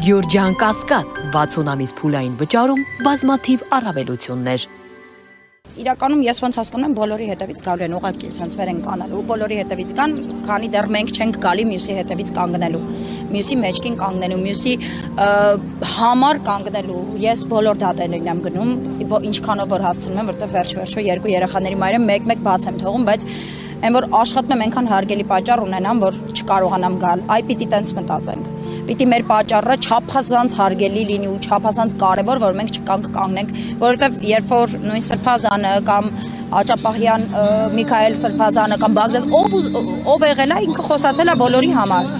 Գյորջյան Կասկադ 60 ամիս փուլային վճարում բազմաթիվ առավելություններ։ Իրականում ես ոնց հասկանում եմ բոլորի հետևից գալու են ուղղակի ցած վեր են կանալու բոլորի հետևից կան քանի դեռ մենք չենք գալի մյուսի հետևից կանգնելու մյուսի մեջքին կանգնելու մյուսի համար կանգնելու ես բոլոր դատերին եմ գնում ինչքանով որ հասցնում եմ որտեղ վերջ-վերջո երկու երեխաների մայրը մեկ-մեկ բաց եմ թողում բայց այն որ աշխատում եմ այնքան հարգելի պատճառ ունենամ որ չկարողանամ գալ այ պիտի տենց մտածենք Պիտի մեր պատճառը չափազանց հարգելի լինի ու չափազանց կարևոր, որ մենք չկանք կանգնենք, որովհետև երբ որ նույն Սրբազանը կամ Աճապահյան Միքայել Սրբազանը կամ Բաղդադ ով եղել է ինքը խոսացել է բոլորի համար։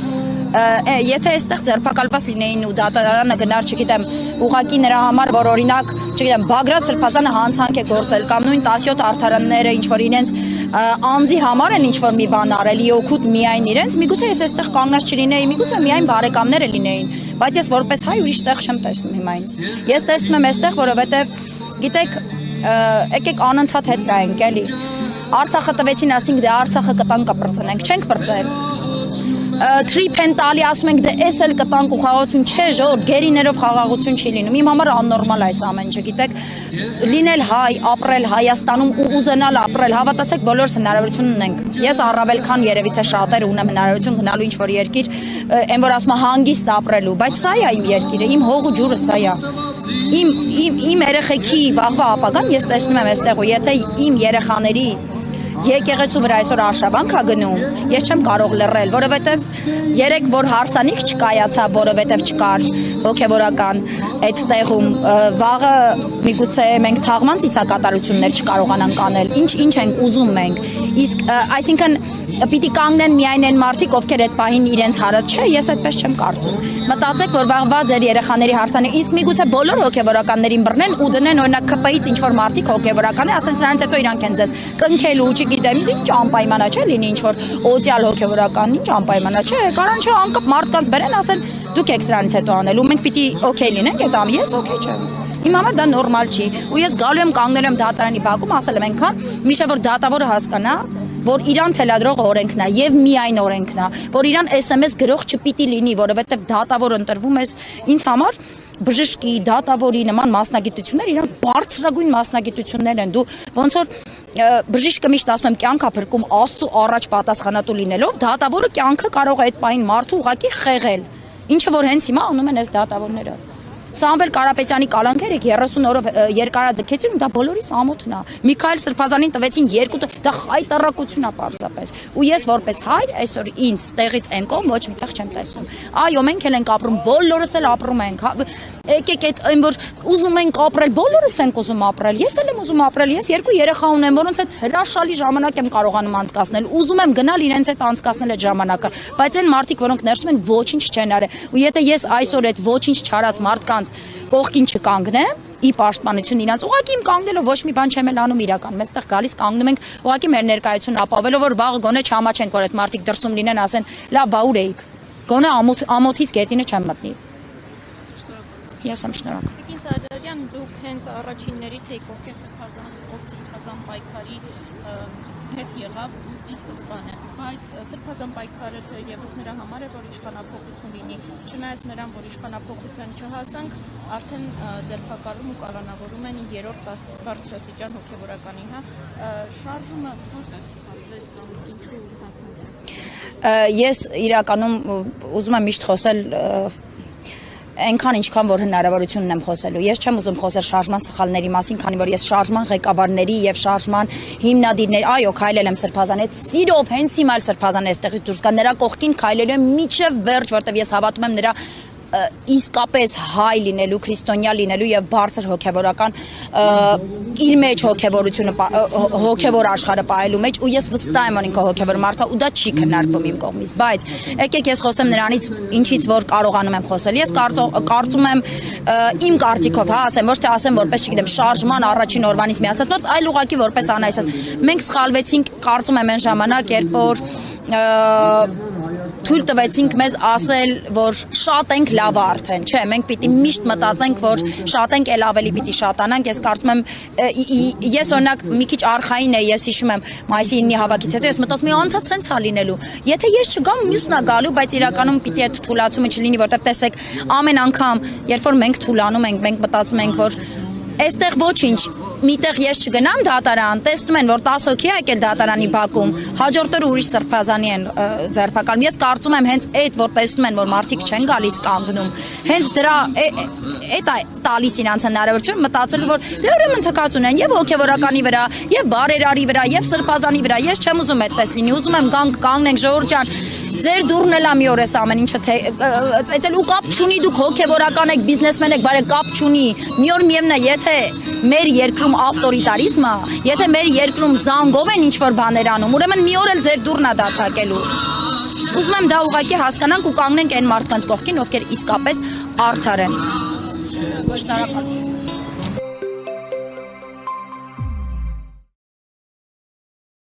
Եթե այստեղ ձերբակալված լինեին ու դատարանը գնար, չգիտեմ, ուղղակի նրա համար, որ օրինակ, չգիտեմ, Բաղդադ Սրբազանը հանցանք է գործել կամ նույն 17 արդարանները ինչ որ իրենց անձի համար են ինչ որ մի բան արել, օգուտ միայն իրենց, միգուցե ես այստեղ կանգնած չլինեի, միգուցե միայն բարեկամները լինեին, բայց ես որպես հայ ուրիշ տեղ չեմ տեսնում հիմա ինձ։ Ես տեսնում եմ այստեղ, որովհետև գիտեք, եկեք անընդհատ հետ գայինք, էլի։ Արցախը տվեցին, ասինք դե Արցախը կտանք կպրծնենք, չենք պրծել։ Թրիփ են տալի, ասում ենք դե էս էլ կտանք ու խաղաղություն չէ, ժողովուրդ, գերիներով խաղաղություն չի լինում։ Իմ համար աննորմալ է այս ամեն ինչը, գիտեք, լինել հայ, ապրել Հայաստանում ու ուզենալ ապրել, հավատացեք բոլորս հնարավորություն ունենք։ Ես առավել քան երևի թե շատերը ունեմ հնարավորություն գնալու ինչ որ երկիր, այն որ ասում հանգիստ ապրելու, բայց սա է իմ երկիրը, իմ հողու ջուրը սա է։ Իմ երեխեքի վաղվա ապագան ես տեսնում եմ այստեղ ու եթե իմ երեխաների եկեղեցու վրա այսօր արշավանք ա գնում, ես չեմ կարող լռել, որովհետև երեք որ հարսանիք չկայացավ, որովհետև չկար հոգևորական այդ տեղում, վաղը միգուցե մենք թաղման ծիսակատարություններ չկարողանանք անել, ինչ ենք ուզում մենք, իսկ այսինքն պիտի կանգնեն միայն այն մարդիկ, ովքեր այդ պահին իրենց հարած չէ, ես այդպես չեմ կարծում։ Մտածեք, որ վաղվա ձեր երեխաների հարսանիք, իսկ միգուցե բոլոր հոգևորականներին բռնեն ու դնեն օրինակ ԿՊ-ից ինչ որ մարդիկ հոգևորական է, ասեն սրանից հետո իրանք են ձեզ կնքելու, չգիտեմ, ինչ անպայմանա չէ լինի ինչ որ օծյալ հոգևորական, ինչ անպայմանա չէ, կարան չէ անկապ մարդկանց բերեն, ասեն դուք եք սրանից հետո անելու, մենք պիտի օքեյ լինենք, այդ ամ ես օքեյ չեմ։ Իմ համար դա նորմալ չի, ու ես գալու եմ կանգնել եմ դատարանի բակում, ասել եմ այնքան, միշտ որ դատավորը հասկանա, որ իրան թելադրող օրենքն է եւ միայն օրենքն է, որ իրան SMS գրող չպիտի լինի, որովհետեւ դատավոր ընտրվում է ինձ համար բժշկի, դատավորի նման մասնագիտություններ, իրան բարձրագույն մասնագիտություններ են, դու ոնց որ բժիշկը միշտ ասում եմ կյանքա փրկում Աստծո առաջ պատասխանատու լինելով, դատավորը կյանքը կարող է այդ պահին մարդու ուղակի խեղել, ինչը որ հենց հիմա անում են այս դատավորները։ Սամվել Կարապետյանի կալանքերը 30 օրով երկարաձգեցին, դա բոլորիս ամոթն է։ Միքայել Սրբազանին տվեցին 2 դա հայտարարություն է պարզապես։ Ու ես որպես հայ այսօր ինձ տեղից այն կողմ ոչ միտեղ չեմ տեսնում։ Այո, մենք էլ ենք ապրում, բոլորս էլ ապրում ենք։ Եկեք այդ այն որ ուզում ենք ապրել, բոլորս ենք ուզում ապրել։ Ես էլ եմ ուզում ապրել, ես 2 երեխա ունեմ, որոնց հետ հրաշալի ժամանակ եմ կարողանում անցկасնել։ Ուզում եմ գնալ իրենց հետ անցկасնել այդ ժամանակը, բայց այն մարդիկ, որոնք ներսում են, ոչինչ չեն արել։ Ու եթե ես այսօր այդ ոչինչ չարած մարդկանց կողքին չկանգնեմ, ի պաշտպանություն իրancs ուղղակի իմ կանգնելով ոչ մի բան չեմ էլ անում իրական։ Մեզ տեղ գալիս կանգնում ենք ուղղակի մեր ներկայությունն ապավելով որ վաղը գոնե չհամաչենք որ այդ մարդիկ դրսում լինեն ասեն լավ բա ուր էիք։ Գոնե ամոթից գետինը չեմ մտնի։ Ես եմ շնորհակալ։ Տիկին Սարդարյան, դուք հենց առաջիններից եք ովքեր Սրբազան պայքարի հետ եղավ ի սկզբանե, բայց Սրբազան պայքարը եւս նրա համար է, որ իշխանափոխություն լինի, չնայած նրան, որ իշխանափոխության չհասանք, արդեն ձերբակալում ու կալանավորում են 3-րդ բարձրաստիճան հոգևորականի, շարժումը որտեղ սխալվեց կամ ինչու հասանք։ Ես իրականում ուզում եմ միշտ խոսել այնքան ինչքան որ հնարավորություն ունեմ խոսելու։ Ես չեմ ուզում խոսել շարժման սխալների մասին, քանի որ ես շարժման ղեկավարների եւ շարժման հիմնադիրներ, այո, քայլել եմ Սրբազանից, սիրով հենց հիմա էլ Սրբազանը այստեղից դուրս գա, նրա կողքին քայլելու եմ միջև վերջ, որտեղ ես հավատում եմ նրա իսկապես հայ լինելու, քրիստոնյա լինելու եւ բարձր հոգեվորական իր մեջ հոգեվորությունը հոգեվոր աշխարհը պահելու մեջ ու ես վստահ եմ որ ինքը հոգեվոր մարդ է ու դա չի քննարկվում իմ կողմից, բայց եկեք ես խոսեմ նրանից ինչից որ կարողանում եմ խոսել։ Ես կարծում եմ իմ կարծիքով, ասեմ, ոչ թե ասեմ որպես, չգիտեմ, շարժման առաջին օրվանից միացած մարդ, այլ ուղղակի որպես անհայտ։ Մենք սխալվեցինք, կարծում եմ այն ժամանակ, երբ որ թույլ տվեցինք մեզ ասել, որ շատ ենք լավ արդեն, չէ, մենք պիտի միշտ մտածենք, որ շատ ենք, էլ ավելի պիտի շատանանք, ես կարծում եմ, ես օրինակ մի քիչ արխային է, ես հիշում եմ մայիսի 9-ի հավաքից հետո ես մտածում եմ, անդադ սենց է լինելու, եթե ես չգամ, մյուսն է գալու, բայց իրականում պիտի այդ թուլացումը չլինի, որտեղ տեսեք, ամեն անգամ, երբ որ մենք թուլանում ենք, մենք մտածում ենք, որ այստեղ ոչինչ, միտեղ ես չգնամ դատարան, տեսնում են, որ 10 հոգի է եկել դատարանի բակում, հաջորդ օրը ուրիշ սրբազանի են ձերբակալում։ Ես կարծում եմ հենց այդ, որ տեսնում են, որ մարդիկ չեն գալիս կանգնում, հենց դրա այդ է տալիս իրանց հնարավորություն մտածելու, որ դե ուրեմն թքած ունեն եւ հոգեվորականի վրա, եւ բարերարի վրա, եւ սրբազանի վրա։ Ես չեմ ուզում այդպես լինի, ուզում եմ կանգնենք ժողովուրդ ջան, ձեր դուրն էլ մի օր էս ամեն ինչը այցել ու կապ չունի, դուք հոգեվորական եք, բիզնեսմեն եք, բարե կապ չունի։ Մի օր միևնույն է, եթե մեր երկրում ավտորիտարիզմ է, եթե մեր երկրում զանգով են ինչ-որ բաներ անում, ուրեմն մի օր էլ ձեր դուրն է դատարկելու։ Ուզում եմ դա ուղղակի հասկանանք ու կանգնենք այն մարդկանց կողքին, ովքեր իսկապես արդար են։ Շնորհակալություն։